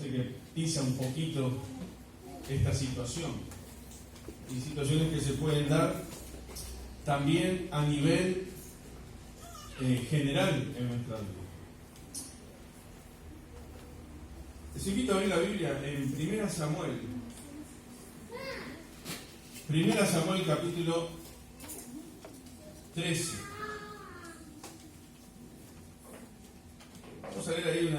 parece que pisa un poquito esta situación. Y situaciones que se pueden dar también a nivel general en nuestra vida. Les invito a ver la Biblia en 1 Samuel. 1 Samuel capítulo 13. Vamos a ver ahí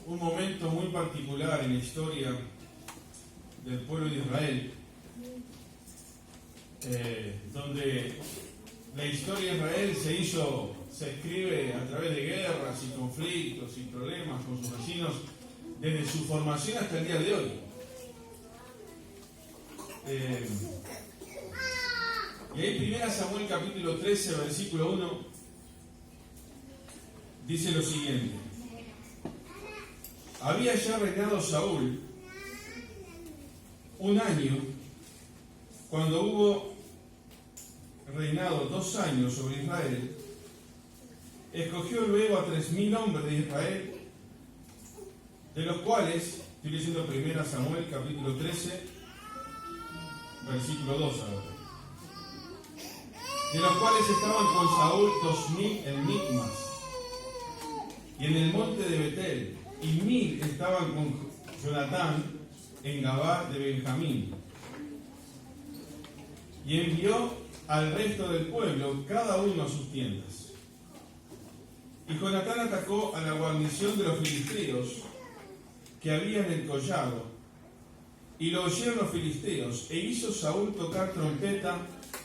un momento muy particular en la historia del pueblo de Israel, donde la historia de Israel se escribe a través de guerras y conflictos y problemas con sus vecinos desde su formación hasta el día de hoy. Y ahí 1 Samuel capítulo 13, versículo 1, dice lo siguiente: había ya reinado Saúl un año, cuando hubo reinado 2 años sobre Israel, escogió luego a 3,000 hombres de Israel, de los cuales, estoy leyendo 1 Samuel capítulo 13, versículo 2 ahora, de los cuales estaban con Saúl 2,000 en Micmas y en el monte de Betel, y 1,000 estaban con Jonatán en Gabá de Benjamín. Y envió al resto del pueblo, cada uno a sus tiendas. Y Jonatán atacó a la guarnición de los filisteos que había en el collado, y lo oyeron los filisteos, e hizo Saúl tocar trompeta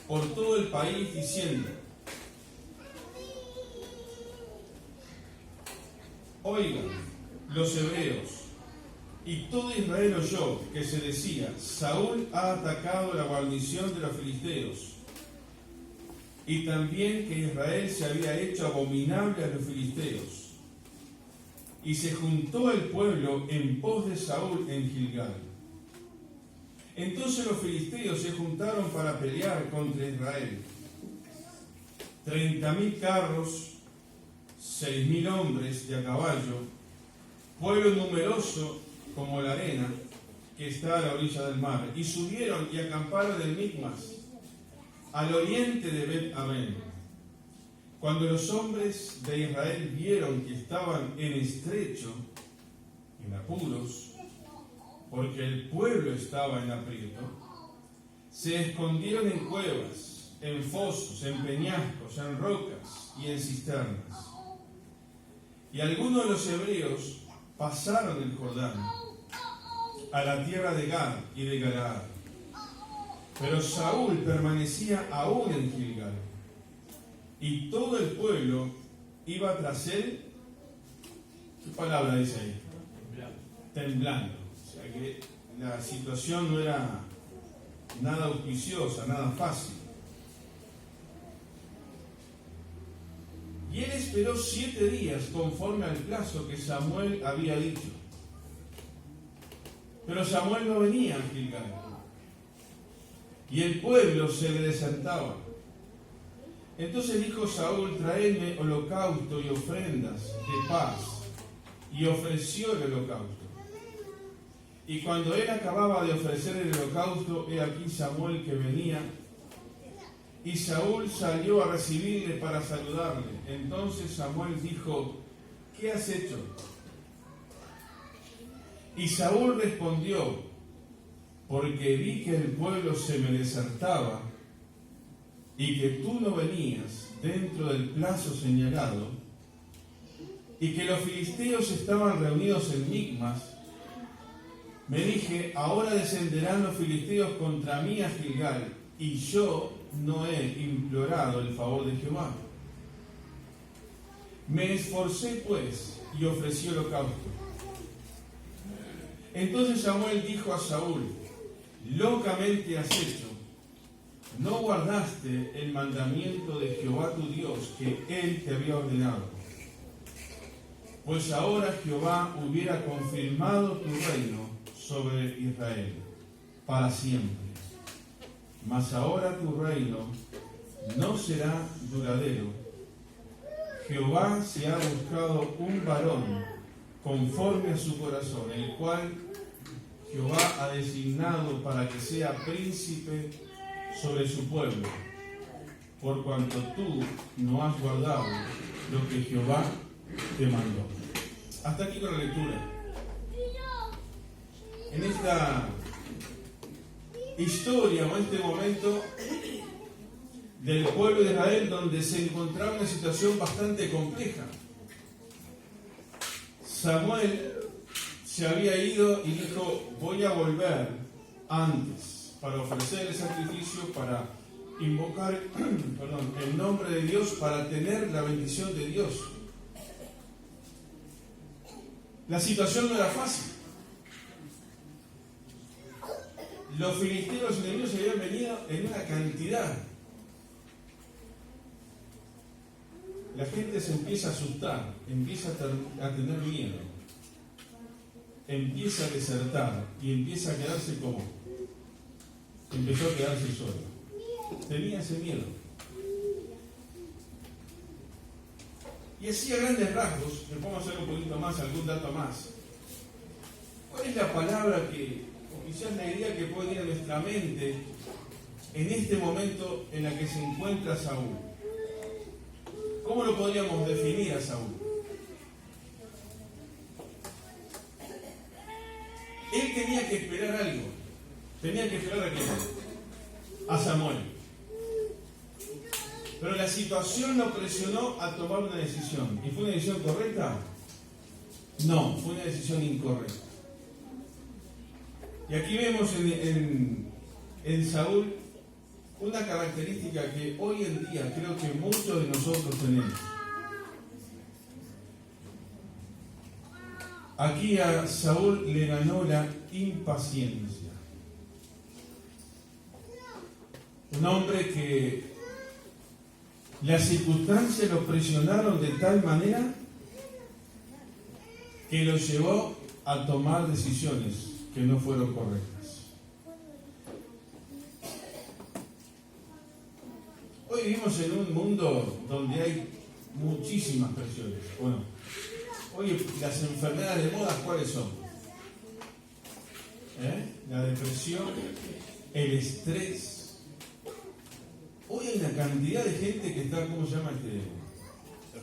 por todo el país, diciendo: oigan los hebreos. Y todo Israel oyó que se decía: Saúl ha atacado la guarnición de los filisteos. Y también que Israel se había hecho abominable a los filisteos. Y se juntó el pueblo en pos de Saúl en Gilgal. Entonces los filisteos se juntaron para pelear contra Israel. 30,000 carros, 6,000 hombres de a caballo, pueblo numeroso como la arena que está a la orilla del mar. Y subieron y acamparon en Micmas, al oriente de Bet-Aven. Cuando los hombres de Israel vieron que estaban en estrecho, en apuros, porque el pueblo estaba en aprieto, se escondieron en cuevas, en fosos, en peñascos, en rocas y en cisternas. Y algunos de los hebreos pasaron el Jordán a la tierra de Gad y de Galaad. Pero Saúl permanecía aún en Gilgal, y todo el pueblo iba tras él. ¿Qué palabra dice ahí? Temblando. O sea que la situación no era nada auspiciosa, nada fácil. Y él esperó 7 días conforme al plazo que Samuel había dicho. Pero Samuel no venía a Gilgal, y el pueblo se le desertaba. Entonces dijo Saúl: traedme holocausto y ofrendas de paz. Y ofreció el holocausto. Y cuando él acababa de ofrecer el holocausto, he aquí Samuel que venía, y Saúl salió a recibirle para saludarle. Entonces Samuel dijo: ¿qué has hecho? Y Saúl respondió: porque vi que el pueblo se me desertaba, y que tú no venías dentro del plazo señalado, y que los filisteos estaban reunidos en Micmas. Me dije: ahora descenderán los filisteos contra mí a Gilgal, y yo no he implorado el favor de Jehová. Me esforcé pues y ofrecí holocausto. Entonces Samuel dijo a Saúl: locamente has hecho, no guardaste el mandamiento de Jehová tu Dios que él te había ordenado. Pues ahora Jehová hubiera confirmado tu reino sobre Israel para siempre. Mas ahora tu reino no será duradero. Jehová se ha buscado un varón conforme a su corazón, el cual Jehová ha designado para que sea príncipe sobre su pueblo, por cuanto tú no has guardado lo que Jehová te mandó. Hasta aquí con la lectura. En esta historia o en este momento del pueblo de Israel, donde se encontraba una situación bastante compleja. Samuel se había ido y dijo: voy a volver antes para ofrecer el sacrificio, para invocar el nombre de Dios, para tener la bendición de Dios. La situación no era fácil. Los filisteos, los enemigos, se habían venido en una cantidad. La gente se empieza a asustar, empieza a tener miedo, empieza a desertar y empieza a quedarse como. Empezó a quedarse solo. Tenía ese miedo. Y así, a grandes rasgos, le podemos hacer un poquito más, algún dato más. ¿Cuál es la palabra que, o quizás la idea que puede ir a nuestra mente en este momento en la que se encuentra Saúl? ¿Cómo lo podríamos definir a Saúl? Él tenía que esperar algo. Tenía que esperar a quién? A Samuel. Pero la situación lo presionó a tomar una decisión. ¿Y fue una decisión correcta? No, fue una decisión incorrecta. Y aquí vemos en Saúl una característica que hoy en día creo que muchos de nosotros tenemos. Aquí a Saúl le ganó la impaciencia. Un hombre que las circunstancias lo presionaron de tal manera que lo llevó a tomar decisiones que no fueron correctas. Hoy vivimos en un mundo donde hay muchísimas presiones. Bueno, hoy las enfermedades de moda, ¿cuáles son? La depresión, el estrés. Hoy hay una cantidad de gente que está, ¿cómo se llama?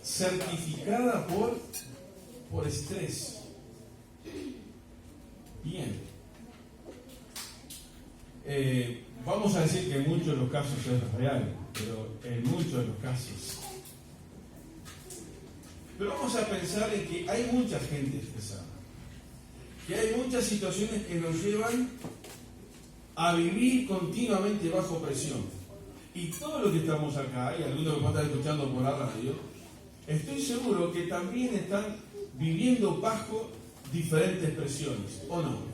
Certificada por estrés. Bien. Vamos a decir que en muchos de los casos es real, pero en muchos de los casos. Pero vamos a pensar en que hay mucha gente estresada, que hay muchas situaciones que nos llevan a vivir continuamente bajo presión. Y todos los que estamos acá, y algunos que están escuchando por la radio, estoy seguro que también están viviendo bajo diferentes presiones, ¿o no?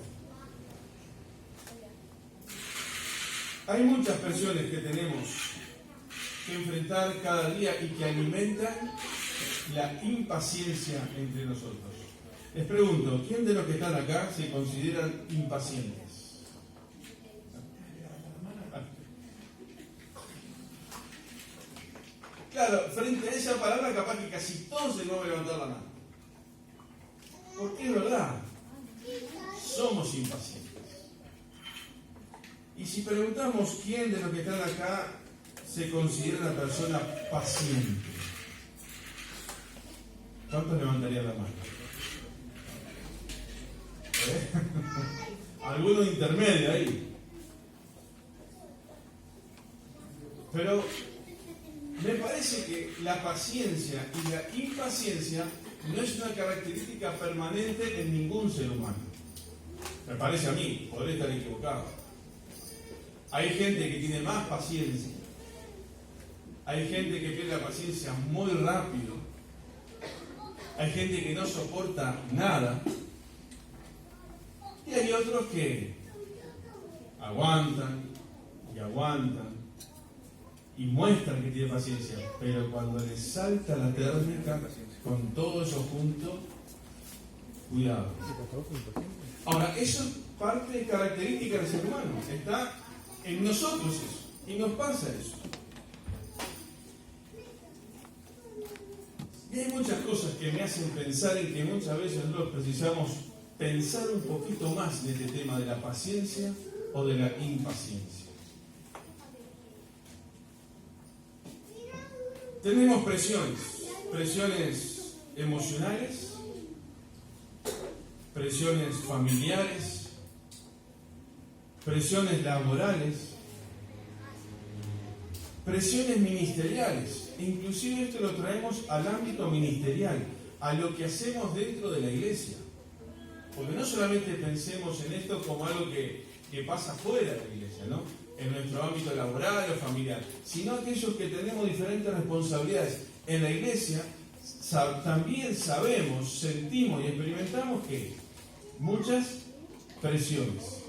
Hay muchas presiones que tenemos que enfrentar cada día y que alimentan la impaciencia entre nosotros. Les pregunto, ¿quién de los que están acá se consideran impacientes? Claro, frente a esa palabra capaz que casi todos se van a levantar la mano. Porque es verdad, somos impacientes. Y si preguntamos quién de los que están acá se considera una persona paciente, ¿cuántos levantarían la mano? Algunos intermedios ahí. Pero me parece que la paciencia y la impaciencia no es una característica permanente en ningún ser humano. Me parece a mí, podré estar equivocado. Hay gente que tiene más paciencia. Hay gente que pierde la paciencia muy rápido. Hay gente que no soporta nada. Y hay otros que aguantan y aguantan y muestran que tienen paciencia. Pero cuando les salta la térmica con todo eso junto, cuidado. Ahora, eso es parte de característica del ser humano. Está en nosotros eso. Y nos pasa eso. Y hay muchas cosas que me hacen pensar en que muchas veces nosotros precisamos pensar un poquito más en este tema de la paciencia o de la impaciencia. Tenemos presiones emocionales, presiones familiares, presiones laborales, presiones ministeriales. Inclusive esto lo traemos al ámbito ministerial, a lo que hacemos dentro de la iglesia. Porque no solamente pensemos en esto como algo que pasa fuera de la iglesia, ¿no? En nuestro ámbito laboral o familiar, sino aquellos que tenemos diferentes responsabilidades en la iglesia, también sabemos, sentimos y experimentamos que muchas presiones.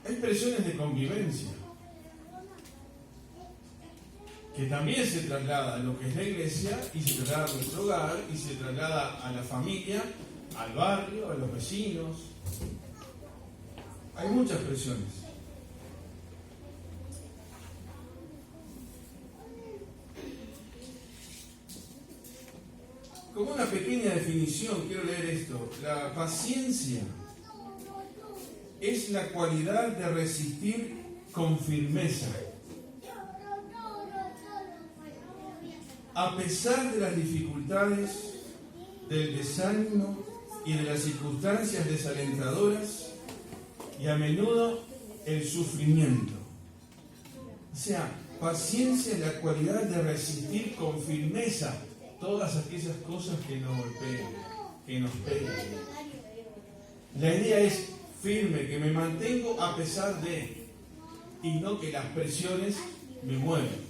Hay presiones de convivencia, que también se traslada a lo que es la iglesia, y se traslada a nuestro hogar, y se traslada a la familia, al barrio, a los vecinos. Hay muchas presiones. Como una pequeña definición, quiero leer esto. La paciencia es la cualidad de resistir con firmeza, a pesar de las dificultades, del desánimo y de las circunstancias desalentadoras, y a menudo el sufrimiento. O sea, paciencia es la cualidad de resistir con firmeza todas aquellas cosas que nos golpean, que nos pegan. La idea es firme, que me mantengo a pesar de, y no que las presiones me mueven.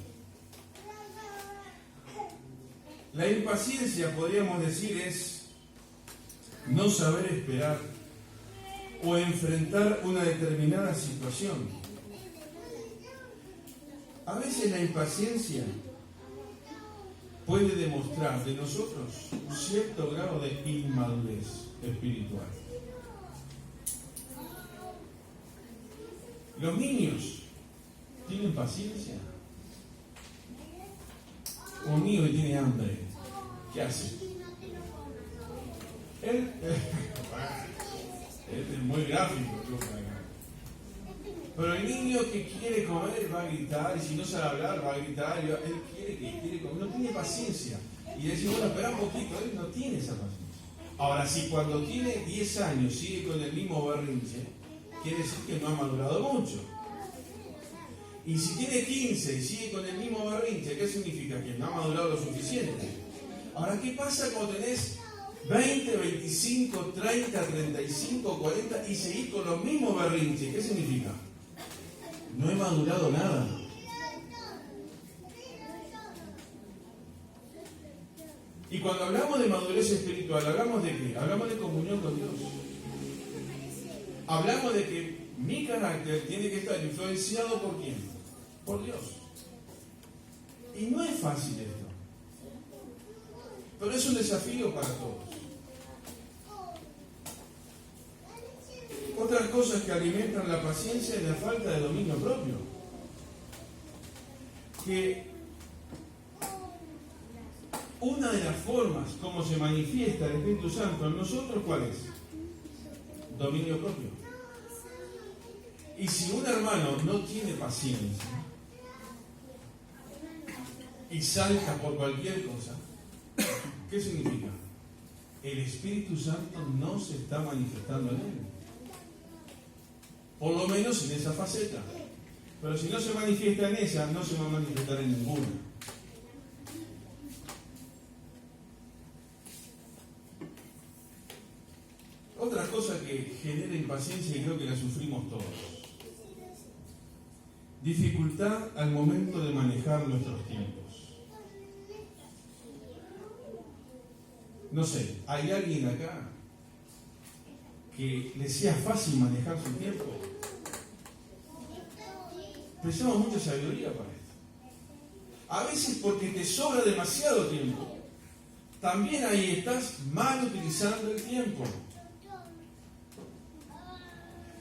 La impaciencia, podríamos decir, es no saber esperar o enfrentar una determinada situación. A veces la impaciencia puede demostrar de nosotros un cierto grado de inmadurez espiritual. Los niños tienen paciencia. Un niño que tiene hambre, ¿qué hace? Él es muy gráfico, pero el niño que quiere comer va a gritar, y si no sabe hablar va a gritar, él quiere comer, no tiene paciencia. Y decimos, bueno, espera un poquito, él no tiene esa paciencia. Ahora, si cuando tiene 10 años sigue con el mismo berrinche, quiere decir que no ha madurado mucho. Y si tiene 15 y sigue con el mismo berrinche, ¿qué significa? Que no ha madurado lo suficiente. Ahora, ¿qué pasa cuando tenés 20, 25, 30, 35, 40 y seguís con los mismos berrinches? ¿Qué significa? No he madurado nada. Y cuando hablamos de madurez espiritual, ¿hablamos de qué? Hablamos de comunión con Dios. Hablamos de que mi carácter tiene que estar influenciado ¿por quién? Por Dios. Y no es fácil esto. Pero es un desafío para todos. Otras cosas que alimentan la paciencia es la falta de dominio propio. Que una de las formas como se manifiesta el Espíritu Santo en nosotros, ¿cuál es? Dominio propio. Y si un hermano no tiene paciencia y salta por cualquier cosa, ¿qué significa? El Espíritu Santo no se está manifestando en él. Por lo menos en esa faceta. Pero si no se manifiesta en esa, no se va a manifestar en ninguna. Otra cosa que genera impaciencia, y creo que la sufrimos todos: dificultad al momento de manejar nuestros tiempos. No sé, ¿hay alguien acá que le sea fácil manejar su tiempo? Precisamos mucha sabiduría para esto. A veces porque te sobra demasiado tiempo. También ahí estás mal utilizando el tiempo.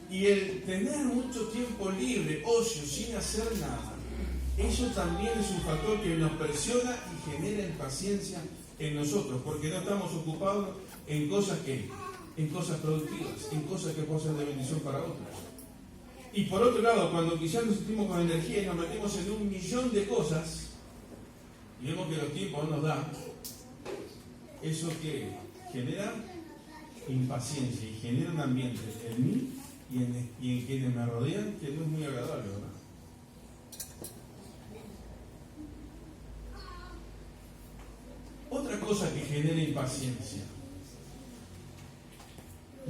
Y el tener mucho tiempo libre, ocio, sin hacer nada, eso también es un factor que nos presiona y genera impaciencia en nosotros, porque no estamos ocupados en cosas productivas, en cosas que pueden ser de bendición para otros. Y por otro lado, cuando quizás nos sentimos con energía y nos metemos en 1.000.000 de cosas, y vemos que los tiempos no nos dan, eso que genera impaciencia y genera un ambiente en mí y en quienes me rodean que no es muy agradable, ¿verdad? Otra cosa que genera impaciencia,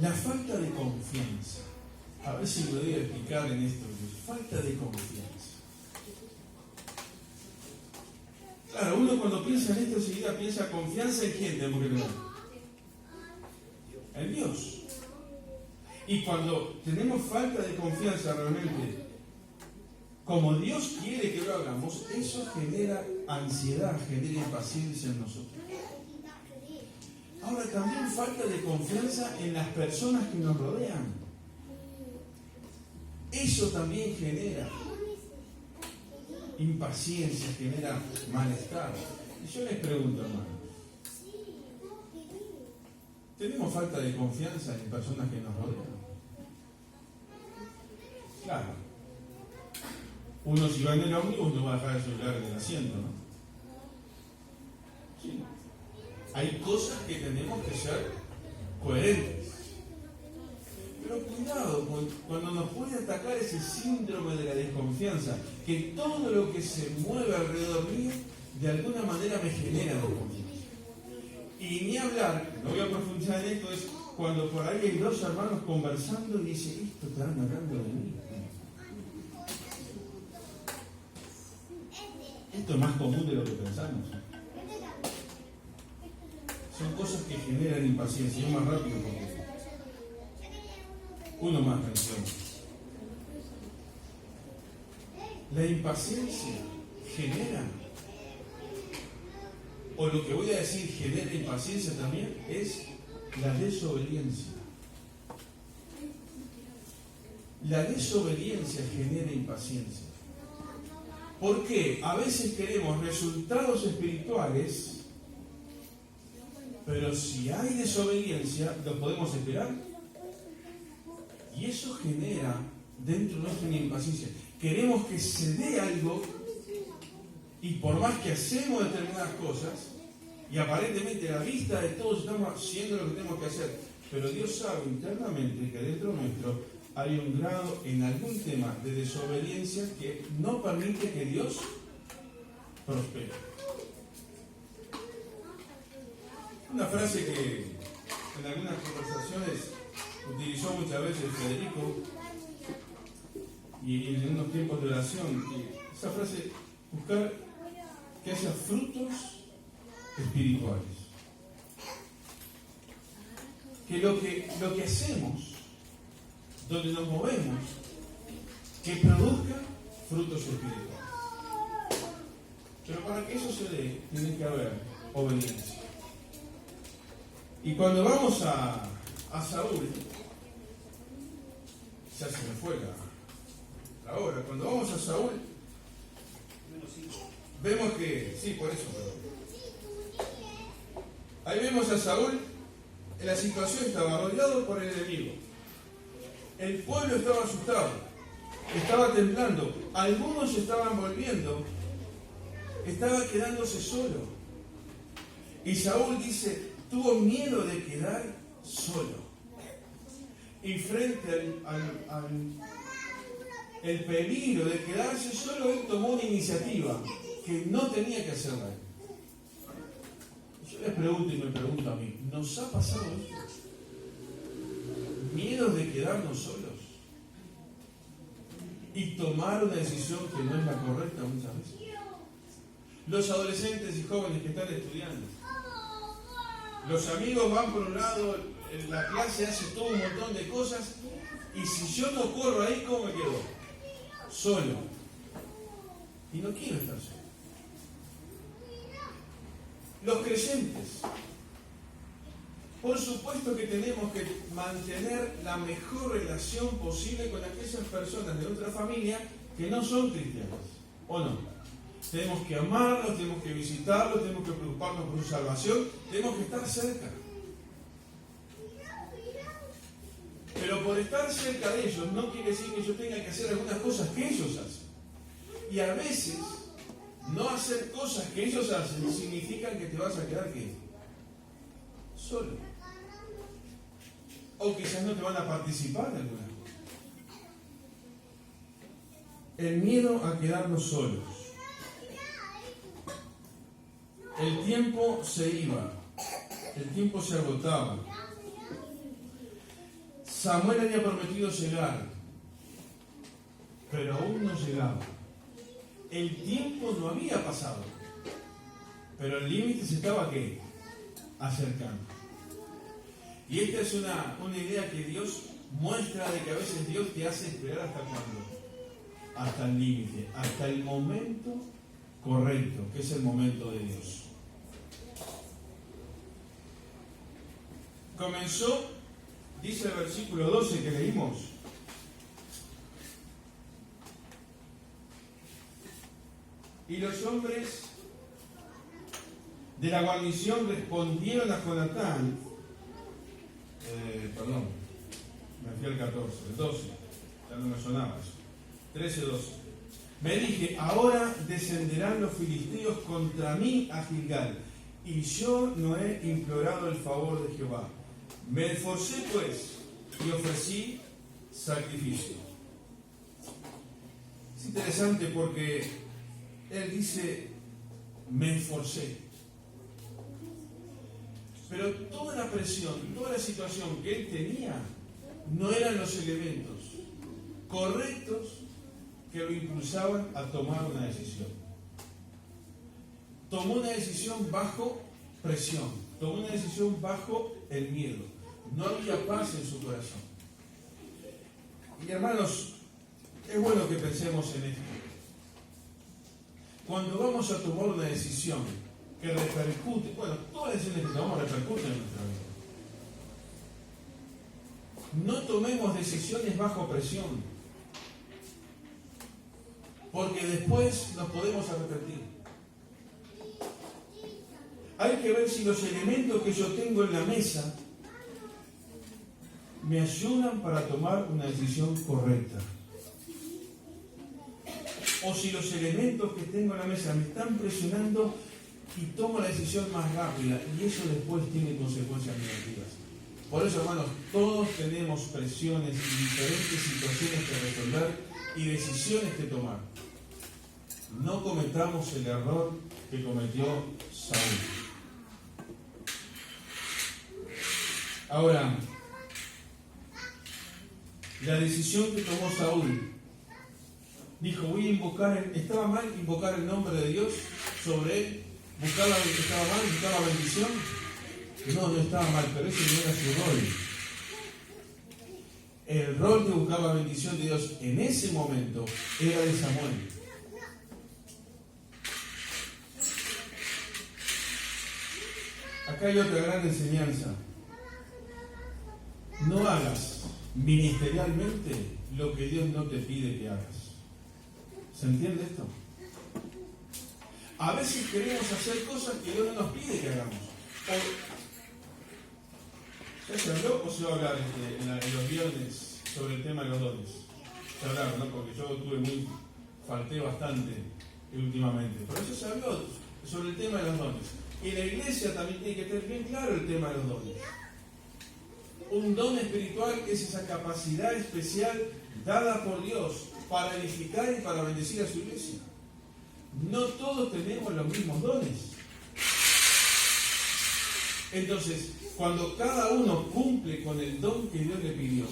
la falta de confianza. A ver si me voy a explicar en esto. Falta de confianza. Claro, uno cuando piensa en esto enseguida piensa confianza en quién tenemos que tener. En Dios. Y cuando tenemos falta de confianza realmente, como Dios quiere que lo hagamos, eso genera ansiedad, genera impaciencia en nosotros. Ahora también falta de confianza en las personas que nos rodean. Eso también genera impaciencia, genera malestar. Y yo les pregunto, hermanos, ¿tenemos falta de confianza en personas que nos rodean? Claro. Uno si va en el ómnibus no va a dejar el celular en el asiento, ¿no? Sí. Hay cosas que tenemos que ser coherentes. Pero cuidado, cuando nos puede atacar ese síndrome de la desconfianza, que todo lo que se mueve alrededor mío, de alguna manera me genera desconfianza. Y ni hablar, no voy a profundizar en esto, es cuando por ahí hay dos hermanos conversando y dice, esto estarán hablando de mí. Esto es más común de lo que pensamos. Son cosas que generan impaciencia. Yo más rápido porque uno más, atención. La impaciencia genera, o lo que voy a decir genera impaciencia también, es la desobediencia. La desobediencia genera impaciencia. ¿Por qué? A veces queremos resultados espirituales, pero si hay desobediencia, ¿lo podemos esperar? Y eso genera dentro nuestra una impaciencia. Queremos que se dé algo y por más que hacemos determinadas cosas, y aparentemente a la vista de todos estamos haciendo lo que tenemos que hacer, pero Dios sabe internamente que dentro nuestro hay un grado en algún tema de desobediencia que no permite que Dios prospere. Una frase que en algunas conversaciones utilizó muchas veces Federico y en unos tiempos de oración, esa frase, buscar que haya frutos espirituales. Que lo que hacemos, donde nos movemos, que produzca frutos espirituales. Pero para que eso se dé, tiene que haber obediencia. Y cuando vamos a Saúl, ya se me fue la hora, cuando vamos a Saúl, vemos que, sí, por eso, ahí vemos a Saúl, en la situación estaba rodeado por el enemigo. El pueblo estaba asustado, estaba temblando, algunos se estaban volviendo, estaba quedándose solo. Y Saúl dice, tuvo miedo de quedar solo. Y frente al peligro de quedarse solo, él tomó una iniciativa que no tenía que hacerla él. Yo les pregunto y me pregunto a mí, ¿nos ha pasado esto? Miedos de quedarnos solos y tomar una decisión que no es la correcta muchas veces. Los adolescentes y jóvenes que están estudiando, los amigos van por un lado, en la clase hace todo un montón de cosas, y si yo no corro ahí, ¿cómo me quedo? Solo. Y no quiero estar solo. Los creyentes Por supuesto que tenemos que mantener la mejor relación posible con aquellas personas de nuestra familia que no son cristianas, ¿o no? Tenemos que amarlos, tenemos que visitarlos, tenemos que preocuparnos por su salvación, tenemos que estar cerca. Pero por estar cerca de ellos no quiere decir que yo tenga que hacer algunas cosas que ellos hacen. Y a veces, no hacer cosas que ellos hacen significa que te vas a quedar ¿qué? Solo. O quizás no te van a participar de alguna cosa. El miedo a quedarnos solos. El tiempo se iba. El tiempo se agotaba. Samuel había prometido llegar, pero aún no llegaba. El tiempo no había pasado, pero el límite se estaba ¿qué? Acercando. Y esta es una idea que Dios muestra de que a veces Dios te hace esperar hasta cuándo, hasta el límite, hasta el momento correcto, que es el momento de Dios. Comenzó, dice el versículo 12 que leímos, y los hombres de la guarnición respondieron a Jonatán, me fui al 14, el 12, ya no me sonaba eso, 13, 12. Me dije, ahora descenderán los filisteos contra mí a Gilgal, y yo no he implorado el favor de Jehová. Me esforcé pues y ofrecí sacrificio. Es interesante porque él dice, me esforcé. Pero toda la presión, toda la situación que él tenía, no eran los elementos correctos que lo impulsaban a tomar una decisión. Tomó una decisión bajo presión, tomó una decisión bajo el miedo. No había paz en su corazón. Y hermanos, es bueno que pensemos en esto. Cuando vamos a tomar una decisión que repercute, todas las decisiones que tomamos repercuten en nuestra vida. No tomemos decisiones bajo presión, porque después nos podemos arrepentir. Hay que ver si los elementos que yo tengo en la mesa me ayudan para tomar una decisión correcta. O si los elementos que tengo en la mesa me están presionando y tomo la decisión más rápida, y eso después tiene consecuencias negativas. Por eso, hermanos, todos tenemos presiones y diferentes situaciones que resolver y decisiones que tomar. No cometamos el error que cometió Saúl. Ahora, la decisión que tomó Saúl, dijo, voy a invocar, ¿estaba mal invocar el nombre de Dios sobre él? ¿Estaba mal? ¿Buscaba bendición? No estaba mal, pero ese no era su rol. El rol que buscaba bendición de Dios en ese momento era de Samuel. Acá hay otra gran enseñanza. No hagas ministerialmente lo que Dios no te pide que hagas. ¿Se entiende esto? A veces queremos hacer cosas que Dios no nos pide que hagamos. ¿Ya se habló o se va a hablar en los viernes sobre el tema de los dones? Se hablaron, ¿no? Porque yo falté bastante últimamente. Por eso se habló sobre el tema de los dones. Y la iglesia también tiene que tener bien claro el tema de los dones. Un don espiritual es esa capacidad especial dada por Dios para edificar y para bendecir a su iglesia. No todos tenemos los mismos dones. Entonces, cuando cada uno cumple con el don que Dios le pidió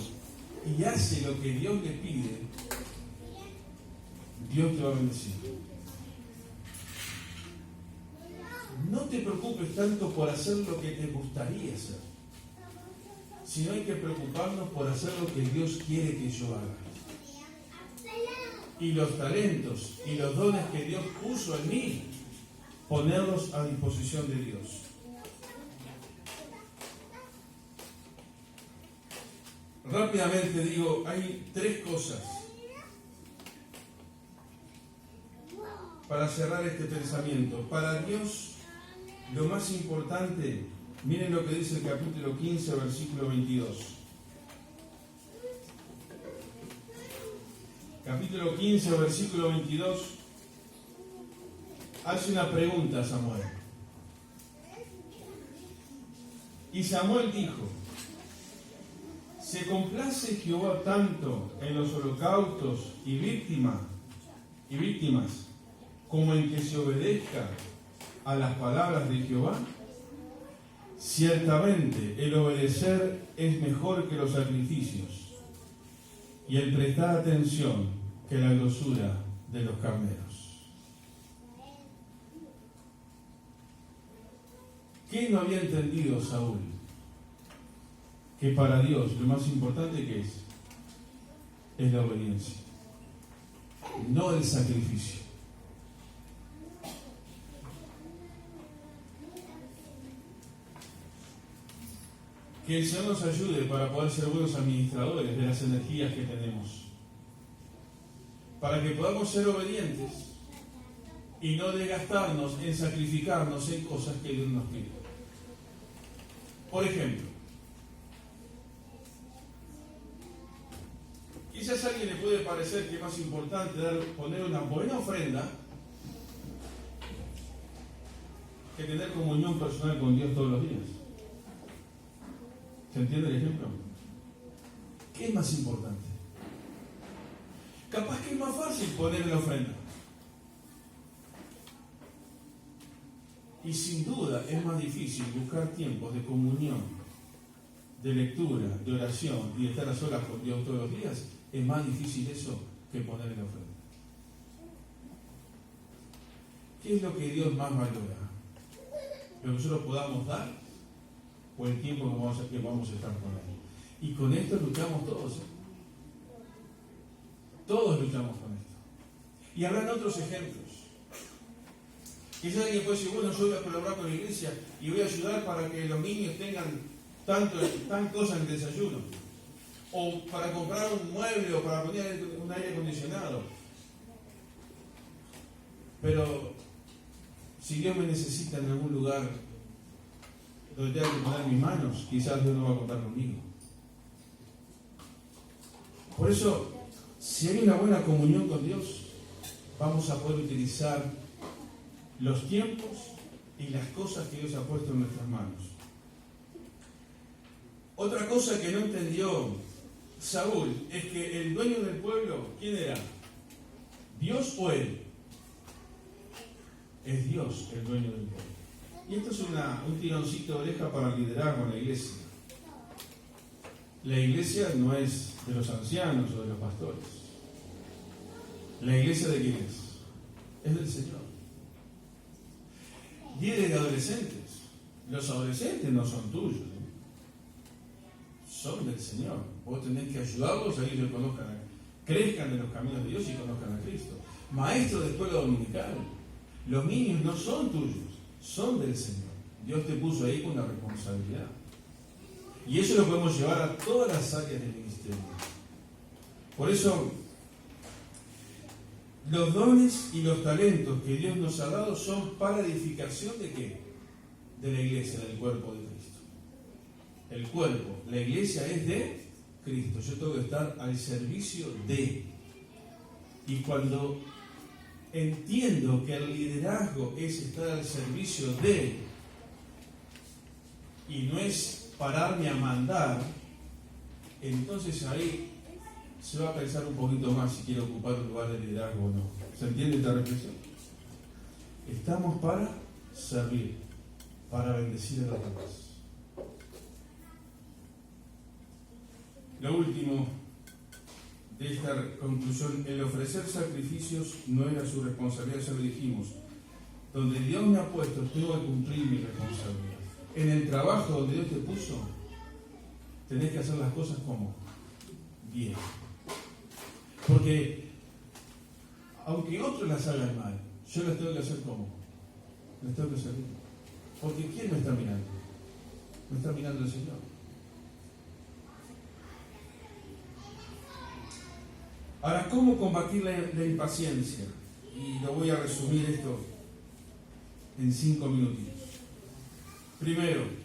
y hace lo que Dios le pide, Dios te va a bendecir. No te preocupes tanto por hacer lo que te gustaría hacer, sino hay que preocuparnos por hacer lo que Dios quiere que yo haga. Y los talentos y los dones que Dios puso en mí, ponerlos a disposición de Dios. Rápidamente digo, hay tres cosas para cerrar este pensamiento. Para Dios, lo más importante, miren lo que dice el capítulo 15, versículo 22. Capítulo 15, versículo 22, hace una pregunta a Samuel. Y Samuel dijo: ¿se complace Jehová tanto en los holocaustos y víctimas como en que se obedezca a las palabras de Jehová? Ciertamente el obedecer es mejor que los sacrificios, y el prestar atención que la grosura de los carneros. ¿Qué no había entendido Saúl? Que para Dios lo más importante que es la obediencia, no el sacrificio. Que el Señor nos ayude para poder ser buenos administradores de las energías que tenemos, para que podamos ser obedientes y no desgastarnos en sacrificarnos en cosas que Dios nos pide. Por ejemplo, quizás a alguien le puede parecer que es más importante poner una buena ofrenda que tener comunión personal con Dios todos los días. ¿Se entiende el ejemplo? ¿Qué es más importante? Capaz que es más fácil poner la ofrenda. Y sin duda es más difícil buscar tiempos de comunión, de lectura, de oración y de estar a solas con Dios todos los días. Es más difícil eso que poner la ofrenda. ¿Qué es lo que Dios más valora? ¿Lo que nosotros podamos dar o el tiempo que vamos a estar con Él? Y con esto luchamos todos. Todos luchamos con esto. Y habrán otros ejemplos. Quizás alguien puede decir: bueno, yo voy a colaborar con la iglesia y voy a ayudar para que los niños tengan tan cosas en el desayuno, o para comprar un mueble, o para poner un aire acondicionado. Pero si Dios me necesita en algún lugar donde tenga que poner mis manos, quizás Dios no va a contar conmigo. Por eso, si hay una buena comunión con Dios, vamos a poder utilizar los tiempos y las cosas que Dios ha puesto en nuestras manos. Otra cosa que no entendió Saúl es que el dueño del pueblo, ¿quién era? ¿Dios o él? Es Dios el dueño del pueblo. Y esto es un tironcito de oreja para el liderazgo en la iglesia. La iglesia no es de los ancianos o de los pastores. ¿La iglesia de quién es? Es del Señor. Líderes de adolescentes. Los adolescentes no son tuyos, son del Señor. Vos tenés que ayudarlos a que ellos crezcan en los caminos de Dios y conozcan a Cristo. Maestros de escuela dominical. Los niños no son tuyos, son del Señor. Dios te puso ahí con una responsabilidad. Y eso lo podemos llevar a todas las áreas del ministerio. Por eso, los dones y los talentos que Dios nos ha dado son para edificación ¿de qué? De la iglesia, del cuerpo de Cristo. El cuerpo, la iglesia es de Cristo. Yo tengo que estar al servicio de. Y cuando entiendo que el liderazgo es estar al servicio de, y no es pararme a mandar, entonces ahí se va a pensar un poquito más si quiero ocupar un lugar de liderazgo o no. ¿Se entiende esta reflexión? Estamos para servir, para bendecir a los demás. Lo último de esta conclusión: el ofrecer sacrificios no era su responsabilidad, ya lo dijimos. Donde Dios me ha puesto, tengo que cumplir mi responsabilidad. En el trabajo donde Dios te puso, tenés que hacer las cosas como bien. Porque aunque otros las hagan mal, yo las tengo que hacer como. Las tengo que hacer bien. Porque ¿quién me está mirando? Me está mirando el Señor. Ahora, ¿cómo combatir la impaciencia? Y lo voy a resumir esto en 5 minutitos. Primero,